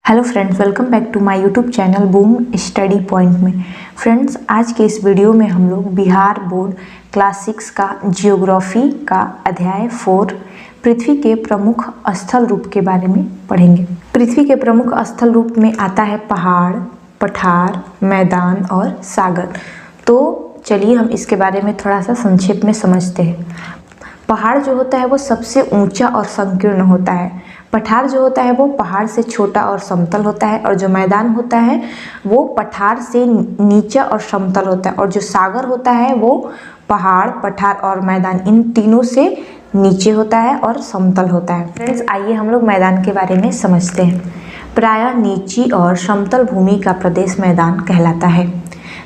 Hello friends, welcome back to my YouTube channel boom study point में। Friends, आज के इस वीडियो में हम लोग बिहार बोर्ड क्लास 6 का जियोग्राफी का अध्याय 4 पृथ्वी के प्रमुख स्थल रूप के बारे में पढ़ेंगे। पृथ्वी के प्रमुख स्थल रूप में आता है पहाड़, पठार, मैदान और सागर। तो चलिए हम इसके बारे में थोड़ा सा संक्षेप में समझते हैं। पहाड़ जो होता है वो सबसे ऊंचा और संकीर्ण होता है। पठार जो होता है वो पहाड़ से छोटा और समतल होता है, और जो मैदान होता है वो पठार से नीचा और समतल होता है, और जो सागर होता है वो पहाड़, पठार और मैदान इन तीनों से नीचे होता है और समतल होता है। फ्रेंड्स, आइए हम लोग मैदान के बारे में समझते हैं। प्रायः नीची और समतल भूमि का प्रदेश मैदान कहलाता है।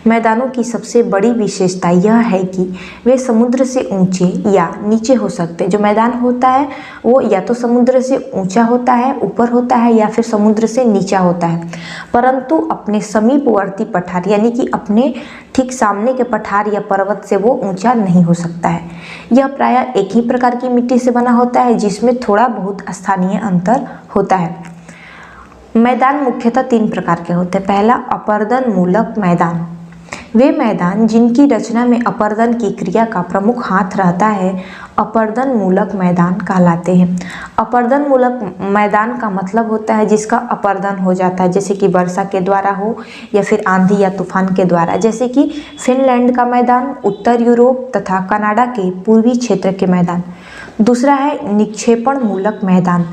मैदानों की सबसे बड़ी विशेषता यह है कि वे समुद्र से ऊंचे या नीचे हो सकते हैं। जो मैदान होता है वो या तो समुद्र से ऊंचा होता है, ऊपर होता है, या फिर समुद्र से नीचा होता है, परंतु अपने समीपवर्ती पठार यानी कि अपने ठीक सामने के पठार या पर्वत से वो ऊंचा नहीं हो सकता है। यह प्रायः एक ही प्रकार की मिट्टी से बना होता है जिसमें थोड़ा बहुत स्थानीय अंतर होता है। मैदान मुख्यतः 3 प्रकार के होते हैं। पहला, अपर्दन मूलक मैदान। वे मैदान जिनकी रचना में अपर्दन की क्रिया का प्रमुख हाथ रहता है अपर्दन मूलक मैदान कहलाते हैं। अपर्दन मूलक मैदान का मतलब होता है जिसका अपर्दन हो जाता है, जैसे कि वर्षा के द्वारा हो या फिर आंधी या तूफान के द्वारा, जैसे कि फिनलैंड का मैदान, उत्तर यूरोप तथा कनाडा के पूर्वी क्षेत्र के मैदान। दूसरा है निक्षेपण मूलक मैदान।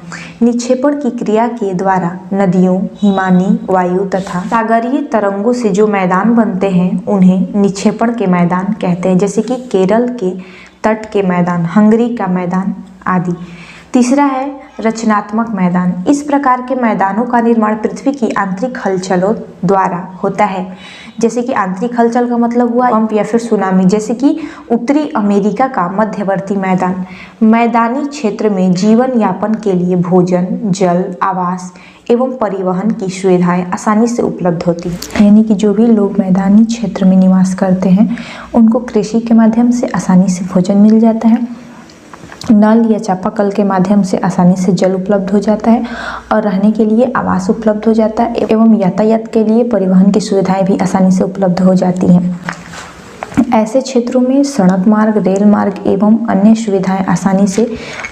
निक्षेपण की क्रिया के द्वारा नदियों, हिमानी वायु तथा सागरीय तरंगों से जो मैदान बनते हैं उन्हें निक्षेपण के मैदान कहते हैं, जैसे कि केरल के तट के मैदान, हंगरी का मैदान आदि। तीसरा है रचनात्मक मैदान। इस प्रकार के मैदानों का निर्माण पृथ्वी की आंतरिक हलचलों द्वारा होता है, जैसे कि आंतरिक हलचल का मतलब हुआ भूकंप या फिर सुनामी, जैसे कि उत्तरी अमेरिका का मध्यवर्ती मैदान। मैदानी क्षेत्र में जीवन यापन के लिए भोजन, जल, आवास एवं परिवहन की सुविधाएं आसानी से उपलब्ध होती हैं। यानी कि जो भी लोग मैदानी क्षेत्र में निवास करते हैं उनको कृषि के माध्यम से आसानी से भोजन मिल जाता है, नल या चापाकल के माध्यम से आसानी से जल उपलब्ध हो जाता है, और रहने के लिए आवास उपलब्ध हो जाता है, एवं यातायात के लिए परिवहन की सुविधाएं भी आसानी से उपलब्ध हो जाती हैं। ऐसे क्षेत्रों में सड़क मार्ग, रेल मार्ग एवं अन्य सुविधाएं आसानी से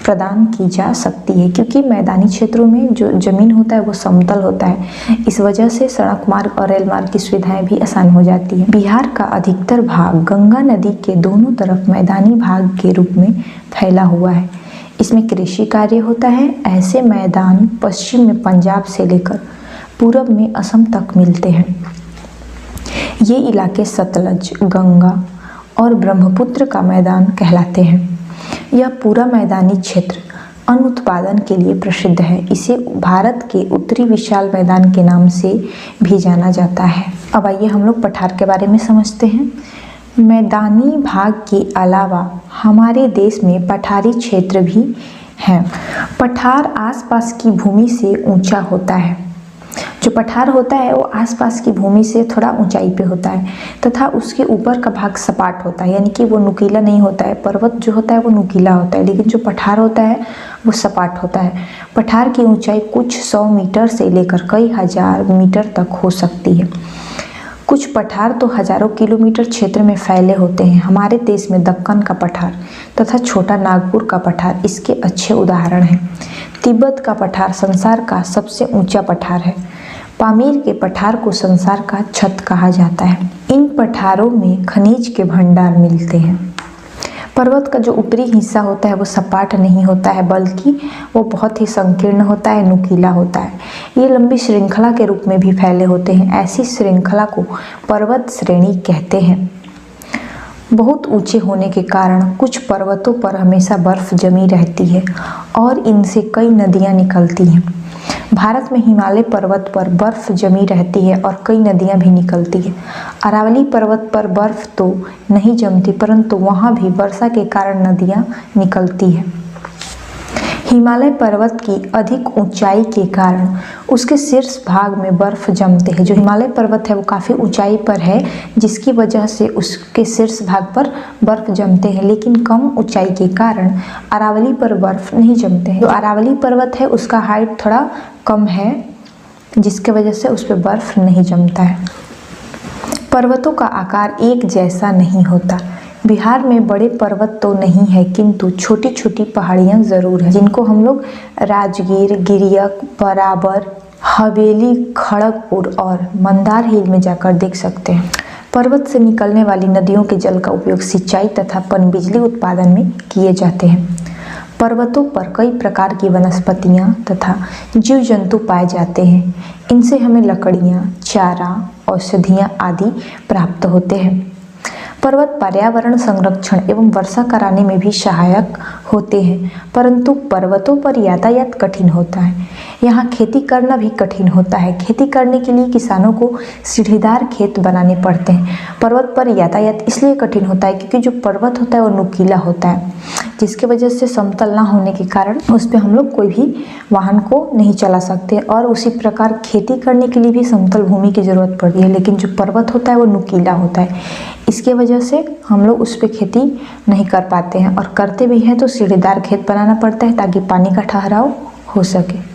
प्रदान की जा सकती है, क्योंकि मैदानी क्षेत्रों में जो जमीन होता है वो समतल होता है। इस वजह से सड़क मार्ग और रेल मार्ग की सुविधाएं भी आसान हो जाती है। बिहार का अधिकतर भाग गंगा नदी के दोनों तरफ मैदानी भाग के रूप में फैला हुआ है। इसमें कृषि कार्य होता है। ऐसे मैदान पश्चिम में पंजाब से लेकर पूरब में असम तक मिलते हैं। ये इलाके सतलज, गंगा और ब्रह्मपुत्र का मैदान कहलाते हैं। यह पूरा मैदानी क्षेत्र अन्न उत्पादन के लिए प्रसिद्ध है। इसे भारत के उत्तरी विशाल मैदान के नाम से भी जाना जाता है। अब आइए हम लोग पठार के बारे में समझते हैं। मैदानी भाग के अलावा हमारे देश में पठारी क्षेत्र भी हैं। पठार आसपास की भूमि से ऊंचा होता है। जो पठार होता है वो आसपास की भूमि से थोड़ा ऊंचाई पे होता है, तथा उसके ऊपर का भाग सपाट होता है, यानी कि वो नुकीला नहीं होता है। पर्वत जो होता है वो नुकीला होता है, लेकिन जो पठार होता है वो सपाट होता है। पठार की ऊंचाई कुछ 100 मीटर से लेकर कई हजार मीटर तक हो सकती है। कुछ पठार तो हजारों किलोमीटर क्षेत्र में फैले होते हैं। हमारे देश में दक्कन का पठार तथा छोटा नागपुर का पठार इसके अच्छे उदाहरण हैं। तिब्बत का पठार संसार का सबसे ऊंचा पठार है। पामीर के पठार को संसार का छत कहा जाता है। इन पठारों में खनिज के भंडार मिलते हैं। पर्वत का जो ऊपरी हिस्सा होता है वो सपाट नहीं होता है, बल्कि वो बहुत ही संकीर्ण होता है, नुकीला होता है। ये लंबी श्रृंखला के रूप में भी फैले होते हैं। ऐसी श्रृंखला को पर्वत श्रेणी कहते हैं। बहुत ऊंचे होने के कारण कुछ पर्वतों पर हमेशा बर्फ जमी रहती है और इनसे कई नदियां निकलती हैं। भारत में हिमालय पर्वत पर बर्फ जमी रहती है और कई नदियां भी निकलती है। अरावली पर्वत पर बर्फ तो नहीं जमती, परंतु वहां भी वर्षा के कारण नदियां निकलती है। हिमालय पर्वत की अधिक ऊंचाई के कारण उसके शीर्ष भाग में बर्फ जमते हैं। जो हिमालय पर्वत है वो काफ़ी ऊंचाई पर है, जिसकी वजह से उसके शीर्ष भाग पर बर्फ जमते हैं, लेकिन कम ऊंचाई के कारण अरावली पर बर्फ नहीं जमते हैं। जो अरावली पर्वत है उसका हाइट थोड़ा कम है, जिसके वजह से उस पर बर्फ नहीं जमता है। पर्वतों का आकार एक जैसा नहीं होता। बिहार में बड़े पर्वत तो नहीं है, किंतु छोटी छोटी पहाड़ियाँ ज़रूर हैं, जिनको हम लोग राजगीर, गिरियक, बराबर, हवेली, खड़गपुर और मंदार हिल में जाकर देख सकते हैं। पर्वत से निकलने वाली नदियों के जल का उपयोग सिंचाई तथा पनबिजली उत्पादन में किए जाते हैं। पर्वतों पर कई प्रकार की वनस्पतियां तथा जीव जंतु पाए जाते हैं। इनसे हमें लकड़ियां, चारा, औषधियां आदि प्राप्त होते हैं। पर्वत पर्यावरण संरक्षण एवं वर्षा कराने में भी सहायक होते हैं, परंतु पर्वतों पर यातायात कठिन होता है। यहाँ खेती करना भी कठिन होता है। खेती करने के लिए किसानों को सीढ़ीदार खेत बनाने पड़ते हैं। पर्वत पर यातायात इसलिए कठिन होता है क्योंकि जो पर्वत होता है वो नुकीला होता है, जिसकी वजह से समतल ना होने के कारण उस पर हम लोग कोई भी वाहन को नहीं चला सकते। और उसी प्रकार खेती करने के लिए भी समतल भूमि की ज़रूरत पड़ती है, लेकिन जो पर्वत होता है वो नुकीला होता है। इसके वजह से हम लोग उस पर खेती नहीं कर पाते हैं, और करते भी हैं तो सीढ़ीदार खेत बनाना पड़ता है ताकि पानी का ठहराव हो सके।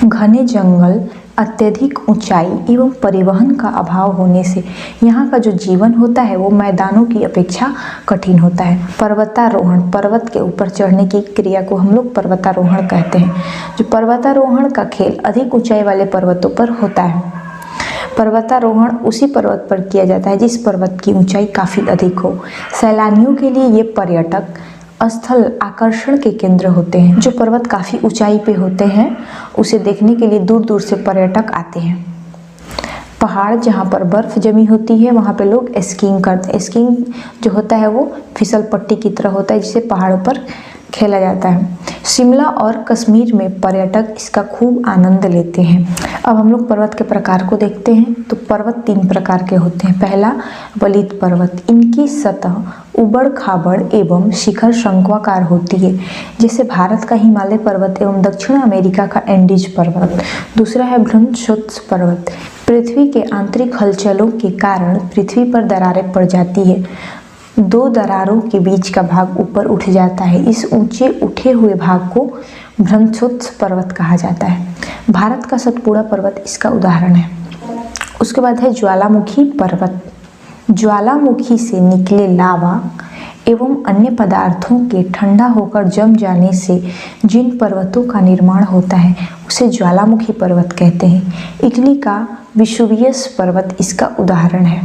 घने जंगल, अत्यधिक ऊंचाई एवं परिवहन का अभाव होने से यहाँ का जो जीवन होता है वो मैदानों की अपेक्षा कठिन होता है। पर्वतारोहण, पर्वत के ऊपर चढ़ने की क्रिया को हम लोग पर्वतारोहण कहते हैं। जो पर्वतारोहण का खेल अधिक ऊंचाई वाले पर्वतों पर होता है। पर्वतारोहण उसी पर्वत पर किया जाता है जिस पर्वत की ऊंचाई काफ़ी अधिक हो। सैलानियों के लिए ये पर्यटक स्थल आकर्षण के केंद्र होते हैं। जो पर्वत काफ़ी ऊंचाई पे होते हैं उसे देखने के लिए दूर दूर से पर्यटक आते हैं। पहाड़ जहाँ पर बर्फ़ जमी होती है वहाँ पे लोग स्कीइंग करते हैं। स्कीइंग जो होता है वो फिसल पट्टी की तरह होता है जिसे पहाड़ों पर खेला जाता है। शिमला और कश्मीर में पर्यटक इसका खूब आनंद लेते हैं। अब हम लोग पर्वत के प्रकार को देखते हैं। तो पर्वत 3 प्रकार के होते हैं। पहला वलित पर्वत, इनकी सतह उबड़ खाबड़ एवं शिखर शंक्वाकार होती है, जैसे भारत का हिमालय पर्वत एवं दक्षिण अमेरिका का एंडीज पर्वत। दूसरा है भ्रमशोत्स पर्वत, पृथ्वी के आंतरिक हलचलों के कारण पृथ्वी पर दरारें पड़ जाती है। 2 दरारों के बीच का भाग ऊपर उठ जाता है। इस ऊंचे उठे हुए भाग को भ्रमशोत्स पर्वत कहा जाता है। भारत का सतपुड़ा पर्वत इसका उदाहरण है। उसके बाद है ज्वालामुखी पर्वत। ज्वालामुखी से निकले लावा एवं अन्य पदार्थों के ठंडा होकर जम जाने से जिन पर्वतों का निर्माण होता है उसे ज्वालामुखी पर्वत कहते हैं। इटली का वेसुवियस पर्वत इसका उदाहरण है।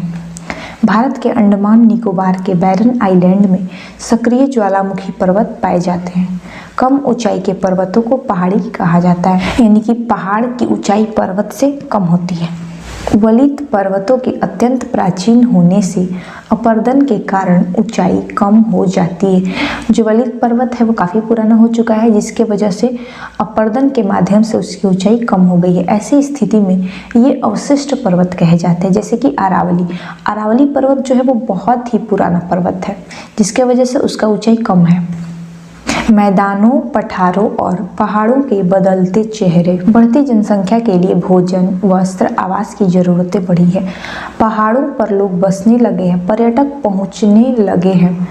भारत के अंडमान निकोबार के बैरन आइलैंड में सक्रिय ज्वालामुखी पर्वत पाए जाते हैं। कम ऊंचाई के पर्वतों को पहाड़ी कहा जाता है, यानी कि पहाड़ की ऊंचाई पर्वत से कम होती है। वलित पर्वतों के अत्यंत प्राचीन होने से अपर्दन के कारण ऊंचाई कम हो जाती है। जो वलित पर्वत है वो काफ़ी पुराना हो चुका है, जिसके वजह से अपर्दन के माध्यम से उसकी ऊंचाई कम हो गई है। ऐसी स्थिति में ये अवशिष्ट पर्वत कहे जाते हैं, जैसे कि अरावली। अरावली पर्वत जो है वो बहुत ही पुराना पर्वत है, जिसके वजह से उसका ऊंचाई कम है। मैदानों, पठारों और पहाड़ों के बदलते चेहरे। बढ़ती जनसंख्या के लिए भोजन, वस्त्र, आवास की ज़रूरतें बढ़ी है। पहाड़ों पर लोग बसने लगे हैं, पर्यटक पहुंचने लगे हैं।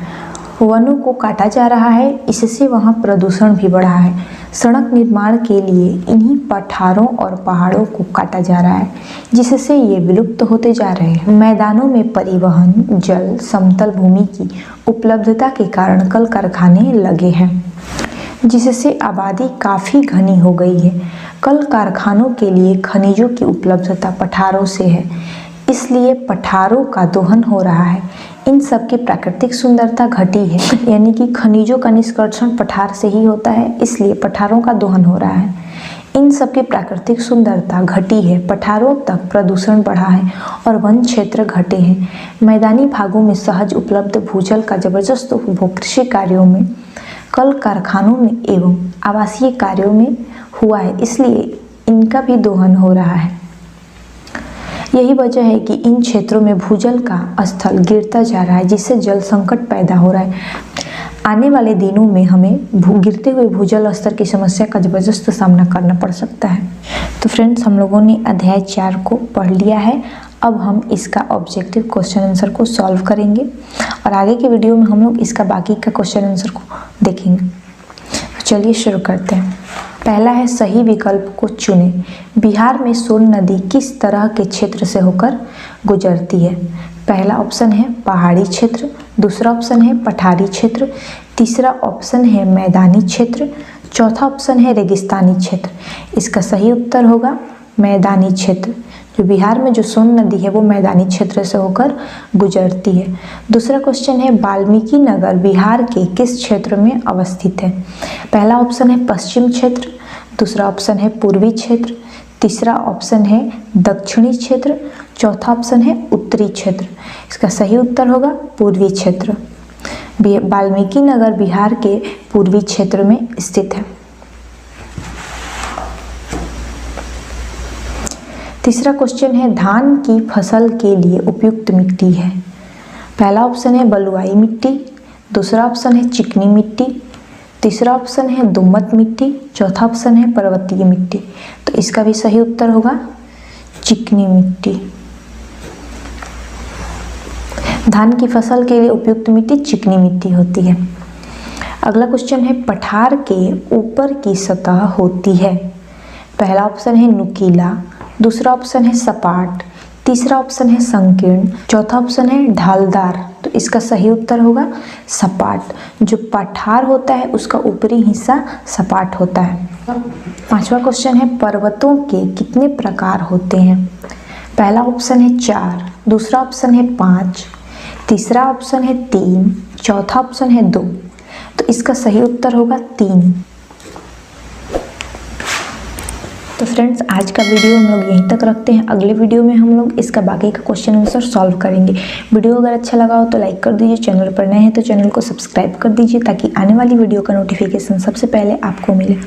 वनों को काटा जा रहा है, इससे वहां प्रदूषण भी बढ़ा है। सड़क निर्माण के लिए इन्हीं पठारों और पहाड़ों को काटा जा रहा है, जिससे ये विलुप्त होते जा रहे हैं। मैदानों में परिवहन, जल, समतल भूमि की उपलब्धता के कारण कल कारखाने लगे हैं, जिससे आबादी काफ़ी घनी हो गई है। कल कारखानों के लिए खनिजों की उपलब्धता पठारों से है, इसलिए पठारों का दोहन हो रहा है। इन सब की प्राकृतिक सुंदरता घटी है, यानी कि खनिजों का निष्कर्षण पठार से ही होता है, इसलिए पठारों का दोहन हो रहा है। इन सब की प्राकृतिक सुंदरता घटी है, पठारों तक प्रदूषण बढ़ा है और वन क्षेत्र घटे हैं। मैदानी भागों में सहज उपलब्ध भूजल का जबरदस्त उपभोग कृषि कार्यों में, कल कारखानों में एवं आवासीय कार्यों में हुआ है, इसलिए इनका भी दोहन हो रहा है। यही वजह है कि इन क्षेत्रों में भूजल का स्तर गिरता जा रहा है, जिससे जल संकट पैदा हो रहा है। आने वाले दिनों में हमें गिरते हुए भूजल स्तर की समस्या का जबरदस्त सामना करना पड़ सकता है। तो फ्रेंड्स, हम लोगों ने अध्याय 4 को पढ़ लिया है। अब हम इसका ऑब्जेक्टिव क्वेश्चन आंसर को सॉल्व करेंगे और आगे के वीडियो में हम लोग इसका बाकी का क्वेश्चन आंसर को देखेंगे। तो चलिए शुरू करते हैं। पहला है सही विकल्प को चुनें। बिहार में सोन नदी किस तरह के क्षेत्र से होकर गुजरती है? पहला ऑप्शन है पहाड़ी क्षेत्र, दूसरा ऑप्शन है पठारी क्षेत्र, तीसरा ऑप्शन है मैदानी क्षेत्र, चौथा ऑप्शन है रेगिस्तानी क्षेत्र। इसका सही उत्तर होगा मैदानी क्षेत्र। जो बिहार में जो सोन नदी है वो मैदानी क्षेत्र से होकर गुजरती है। दूसरा क्वेश्चन है वाल्मीकि नगर बिहार के किस क्षेत्र में अवस्थित है? पहला ऑप्शन है पश्चिम क्षेत्र, दूसरा ऑप्शन है पूर्वी क्षेत्र, तीसरा ऑप्शन है दक्षिणी क्षेत्र, चौथा ऑप्शन है उत्तरी क्षेत्र। इसका सही उत्तर होगा पूर्वी क्षेत्र। वाल्मीकि नगर बिहार के पूर्वी क्षेत्र में स्थित है। तीसरा क्वेश्चन है धान की फसल के लिए उपयुक्त मिट्टी है? पहला ऑप्शन है बलुआई मिट्टी, दूसरा ऑप्शन है चिकनी मिट्टी, तीसरा ऑप्शन है दोमट मिट्टी, चौथा ऑप्शन है पर्वतीय मिट्टी। तो इसका भी सही उत्तर होगा चिकनी मिट्टी। धान की फसल के लिए उपयुक्त मिट्टी चिकनी मिट्टी होती है। अगला क्वेश्चन है पठार के ऊपर की सतह होती है? पहला ऑप्शन है नुकीला, दूसरा ऑप्शन है सपाट, तीसरा ऑप्शन है संकीर्ण, चौथा ऑप्शन है ढालदार। तो इसका सही उत्तर होगा सपाट। जो पठार होता है उसका ऊपरी हिस्सा सपाट होता है। पांचवा क्वेश्चन है पर्वतों के कितने प्रकार होते हैं? पहला ऑप्शन है 4, दूसरा ऑप्शन है 5, तीसरा ऑप्शन है 3, चौथा ऑप्शन है 2। तो इसका सही उत्तर होगा 3। तो फ्रेंड्स आज का वीडियो हम लोग यहीं तक रखते हैं। अगले वीडियो में हम लोग इसका बाकी का क्वेश्चन आंसर सॉल्व करेंगे। वीडियो अगर अच्छा लगा हो तो लाइक कर दीजिए, चैनल पर नए हैं तो चैनल को सब्सक्राइब कर दीजिए ताकि आने वाली वीडियो का नोटिफिकेशन सबसे पहले आपको मिले।